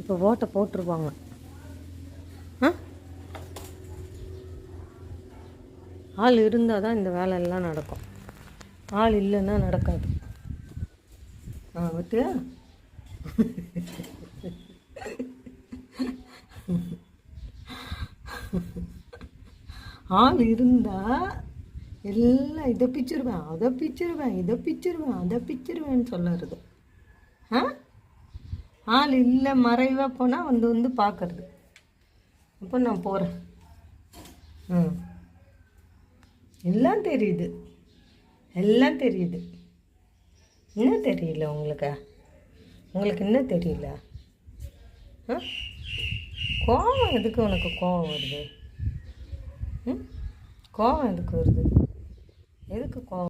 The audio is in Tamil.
இப்போ ஓட்டை போட்டிருப்பாங்க. ஆள் இருந்தால் தான் இந்த வேலையெல்லாம் நடக்கும். ஆள் இல்லைன்னா நடக்காது. பார்த்தியா? ஆள் இருந்தால் எல்லாம் இதை பிச்சிருவேன், அதை பிச்சிருவேன், இதை பிச்சிருவேன், அதை பிச்சிருவேன்னு சொல்லுறது. ஆள் இல்லை, மறைவாக போனால் வந்து பார்க்கறது. அப்போ நான் போகிறேன். எல்லாம் தெரியுது, எல்லாம் தெரியுது. என்ன தெரியல உங்களுக்கு? உங்களுக்கு என்ன தெரியல? கோவம் எதுக்கு உனக்கு கோவம் வருது? கோவம் எதுக்கு வருது? எதுக்கு கோவம்?